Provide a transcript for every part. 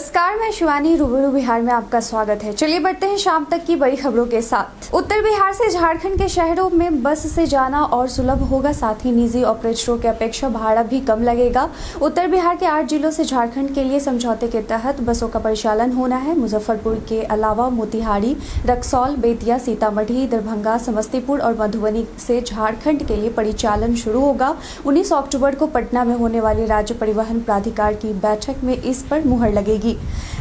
नमस्कार, मैं शिवानी। रूबरू बिहार में आपका स्वागत है। चलिए बढ़ते हैं शाम तक की बड़ी खबरों के साथ। उत्तर बिहार से झारखंड के शहरों में बस से जाना और सुलभ होगा, साथ ही निजी ऑपरेटरों की अपेक्षा भाड़ा भी कम लगेगा। उत्तर बिहार के 8 जिलों से झारखंड के लिए समझौते के तहत बसों का परिचालन होना है। मुजफ्फरपुर के अलावा मोतिहारी, रक्सौल, बेतिया, सीतामढ़ी, दरभंगा, समस्तीपुर और मधुबनी से झारखंड के लिए परिचालन शुरू होगा। 19 अक्टूबर को पटना में होने वाली राज्य परिवहन प्राधिकार की बैठक में इस पर मुहर लगेगी।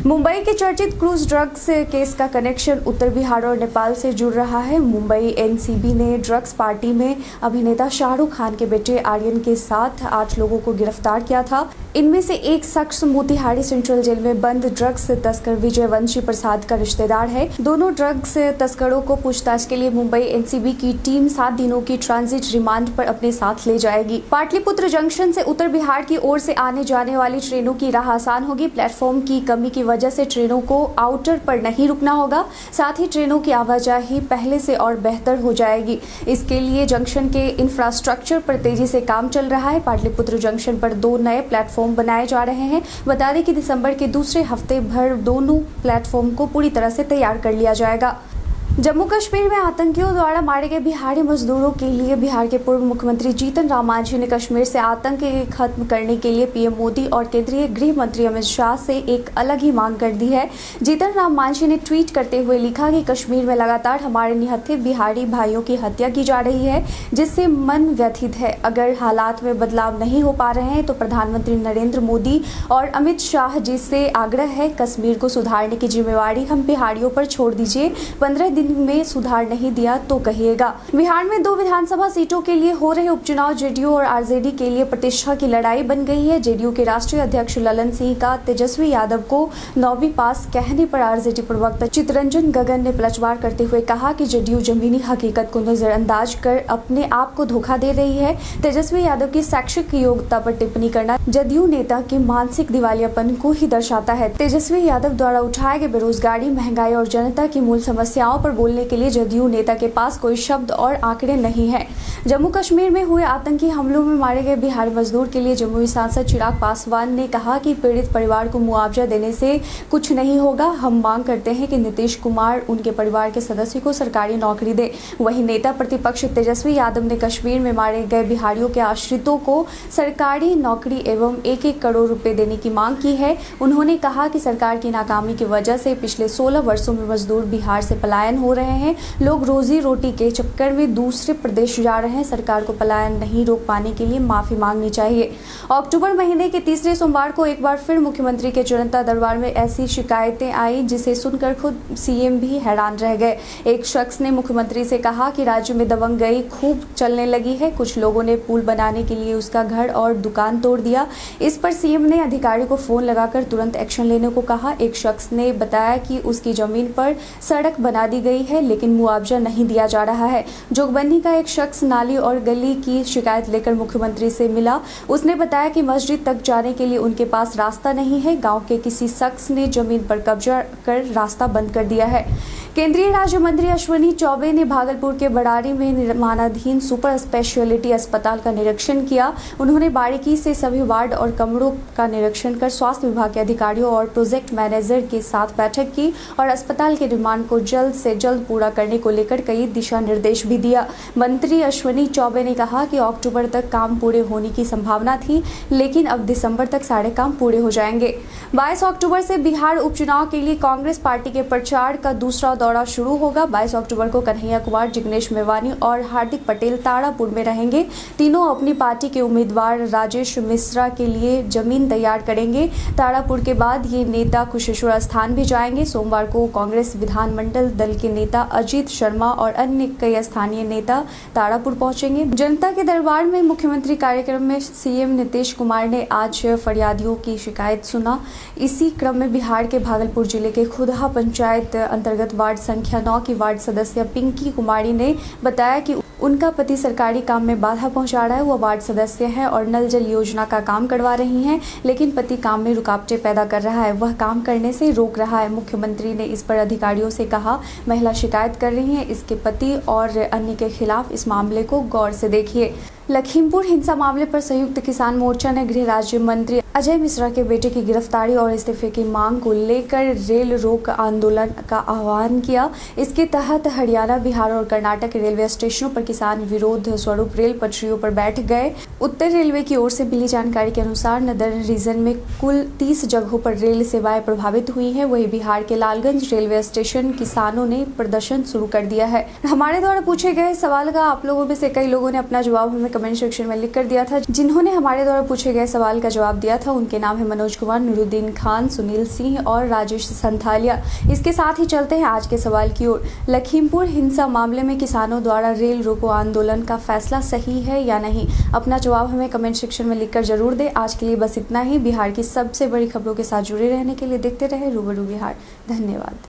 मुंबई के चर्चित क्रूज ड्रग्स केस का कनेक्शन उत्तर बिहार और नेपाल से जुड़ रहा है। मुंबई एनसीबी ने ड्रग्स पार्टी में अभिनेता शाहरुख खान के बेटे आर्यन के साथ 8 लोगों को गिरफ्तार किया था। इनमें से एक शख्स मोतिहारी सेंट्रल जेल में बंद ड्रग्स तस्कर विजयवंशी प्रसाद का रिश्तेदार है। दोनों ड्रग्स तस्करों को पूछताछ के लिए मुंबई एनसीबी की टीम 7 दिनों की ट्रांजिट रिमांड पर अपने साथ ले जाएगी। पाटलिपुत्र जंक्शन से उत्तर बिहार की ओर से आने जाने वाली ट्रेनों की राह आसान होगी। प्लेटफॉर्म की कमी की वजह से ट्रेनों को आउटर पर नहीं रुकना होगा। साथ ही ट्रेनों की आवाजाही पहले से और बेहतर हो जाएगी। इसके लिए जंक्शन के इंफ्रास्ट्रक्चर पर तेजी से काम चल रहा है। पाटलिपुत्र जंक्शन पर 2 नए प्लेटफॉर्म बनाए जा रहे हैं। बता दें कि दिसंबर के दूसरे हफ्ते भर दोनों प्लेटफॉर्म को पूरी तरह से तैयार कर लिया जाएगा। जम्मू कश्मीर में आतंकियों द्वारा मारे गए बिहारी मजदूरों के लिए बिहार के पूर्व मुख्यमंत्री जीतन राम मांझी ने कश्मीर से आतंक खत्म करने के लिए पीएम मोदी और केंद्रीय गृह मंत्री अमित शाह से एक अलग ही मांग कर दी है। जीतन राम मांझी ने ट्वीट करते हुए लिखा कि कश्मीर में लगातार हमारे निहत्थे बिहारी भाइयों की हत्या की जा रही है, जिससे मन व्यथित है। अगर हालात में बदलाव नहीं हो पा रहे हैं तो प्रधानमंत्री नरेंद्र मोदी और अमित शाह जी से आग्रह है, कश्मीर को सुधारने की जिम्मेवारी हम बिहारियों पर छोड़ दीजिए। 15 दिन में सुधार नहीं दिया तो कहिएगा। बिहार में 2 विधानसभा सीटों के लिए हो रहे उपचुनाव जेडीयू और आरजेडी के लिए प्रतिष्ठा की लड़ाई बन गई है। जेडीयू के राष्ट्रीय अध्यक्ष ललन सिंह का तेजस्वी यादव को 9वीं पास कहने पर आरजेडी प्रवक्ता चितरंजन गगन ने पलटवार करते हुए कहा कि जेडीयू जमीनी हकीकत को नजरअंदाज कर अपने आप को धोखा दे रही है। तेजस्वी यादव की शैक्षिक योग्यता पर टिप्पणी करना जदयू नेता के मानसिक दिवालियापन को ही दर्शाता है। तेजस्वी यादव द्वारा उठाए गए बेरोजगारी, महंगाई और जनता की मूल समस्याओं पर बोलने के लिए जदयू नेता के पास कोई शब्द और आंकड़े नहीं है। जम्मू कश्मीर में हुए आतंकी हमलों में मारे गए बिहारी मजदूर के लिए जमुई सांसद चिराग पासवान ने कहा कि पीड़ित परिवार को मुआवजा देने से कुछ नहीं होगा। हम मांग करते हैं कि नीतीश कुमार उनके परिवार के सदस्य को सरकारी नौकरी दे। वहीं नेता प्रतिपक्ष तेजस्वी यादव ने कश्मीर में मारे गए बिहारियों के आश्रितों को सरकारी नौकरी एवं 1-1 करोड़ रुपए देने की मांग की है। उन्होंने कहा कि सरकार की नाकामी की वजह से पिछले 16 वर्षों में मजदूर बिहार से पलायन हो रहे हैं। लोग रोजी रोटी के चक्कर में दूसरे प्रदेश जा रहे हैं। सरकार को पलायन नहीं रोक पाने के लिए माफी मांगनी चाहिए। अक्टूबर महीने के तीसरे सोमवार को एक बार फिर मुख्यमंत्री के जनता दरबार में ऐसी शिकायतें आई जिसे सुनकर खुद सीएम भी हैरान रह गए। एक शख्स ने मुख्यमंत्री से कहा कि राज्य में दबंगई खूब चलने लगी है। कुछ लोगों ने पुल बनाने के लिए उसका घर और दुकान तोड़ दिया। इस पर सीएम ने अधिकारी को फोन लगाकर तुरंत एक्शन लेने को कहा। एक शख्स ने बताया कि उसकी जमीन पर सड़क बना दी गई है लेकिन मुआवजा नहीं दिया जा रहा है। जोगबनी का एक शख्स नाली और गली की शिकायत लेकर मुख्यमंत्री से मिला। उसने बताया कि मस्जिद तक जाने के लिए उनके पास रास्ता नहीं है। गांव के किसी शख्स ने जमीन पर कब्जा कर रास्ता बंद कर दिया है। केंद्रीय राज्य मंत्री अश्विनी चौबे ने भागलपुर के बड़ारी में निर्माणाधीन सुपर स्पेशलिटी अस्पताल का निरीक्षण किया। उन्होंने बारीकी से सभी वार्ड और कमरों का निरीक्षण कर स्वास्थ्य विभाग के अधिकारियों और प्रोजेक्ट मैनेजर के साथ बैठक की और अस्पताल के निर्माण को जल्द से जल्द पूरा करने को लेकर कई दिशा निर्देश भी दिया। मंत्री अश्विनी चौबे ने कहा कि अक्टूबर तक काम पूरे होने की संभावना थी, लेकिन अब दिसंबर तक सारे काम पूरे हो जाएंगे। 22 अक्टूबर से बिहार उपचुनाव के लिए कांग्रेस पार्टी के प्रचार का दूसरा दौरा शुरू होगा। 22 अक्टूबर को कन्हैया कुमार, जिग्नेश मेवानी और हार्दिक पटेल तारापुर में रहेंगे। तीनों अपनी पार्टी के उम्मीदवार राजेश मिश्रा के लिए जमीन तैयार करेंगे। तारापुर के बाद ये नेता कुशेश्वर स्थान भी जाएंगे। सोमवार को कांग्रेस विधानमंडल दल के नेता अजीत शर्मा और अन्य कई स्थानीय नेता तारापुर पहुंचेंगे। जनता के दरबार में मुख्यमंत्री कार्यक्रम में सीएम नीतीश कुमार ने आज फरियादियों की शिकायत सुना। इसी क्रम में बिहार के भागलपुर जिले के खुदहा पंचायत अंतर्गत वार्ड संख्या 9 की वार्ड सदस्य पिंकी कुमारी ने बताया कि उनका पति सरकारी काम में बाधा पहुंचा रहा है। वह वार्ड सदस्य है और नल जल योजना का काम करवा रही हैं, लेकिन पति काम में रुकावटें पैदा कर रहा है। वह काम करने से रोक रहा है। मुख्यमंत्री ने इस पर अधिकारियों से कहा, महिला शिकायत कर रही है, इसके पति और अन्य के खिलाफ इस मामले को गौर से देखिए। लखीमपुर हिंसा मामले पर संयुक्त किसान मोर्चा ने गृह राज्य मंत्री अजय मिश्रा के बेटे की गिरफ्तारी और इस्तीफे की मांग को लेकर रेल रोक आंदोलन का आह्वान किया। इसके तहत हरियाणा, बिहार और कर्नाटक के रेलवे स्टेशनों पर किसान विरोध स्वरूप रेल पटरियों पर बैठ गए। उत्तर रेलवे की ओर से मिली जानकारी के अनुसार नदर रीजन में कुल 30 जगहों पर रेल सेवाएं प्रभावित हुई हैं। वहीं बिहार के लालगंज रेलवे स्टेशन किसानों ने प्रदर्शन शुरू कर दिया है। हमारे द्वारा पूछे गए सवाल का आप लोगों में से कई लोगों ने अपना जवाब हमें कमेंट सेक्शन में लिख कर दिया था। जिन्होंने हमारे द्वारा पूछे गए सवाल का जवाब दिया था उनके नाम है मनोज कुमार, नूरुद्दीन खान, सुनील सिंह और राजेश संथालिया। इसके साथ ही चलते हैं आज के सवाल की ओर। लखीमपुर हिंसा मामले में किसानों द्वारा रेल रोको आंदोलन का फैसला सही है या नहीं? अपना जवाब हमें कमेंट सेक्शन में लिखकर जरूर दें। आज के लिए बस इतना ही। बिहार की सबसे बड़ी खबरों के साथ जुड़े रहने के लिए देखते रहे रूबरू बिहार। धन्यवाद।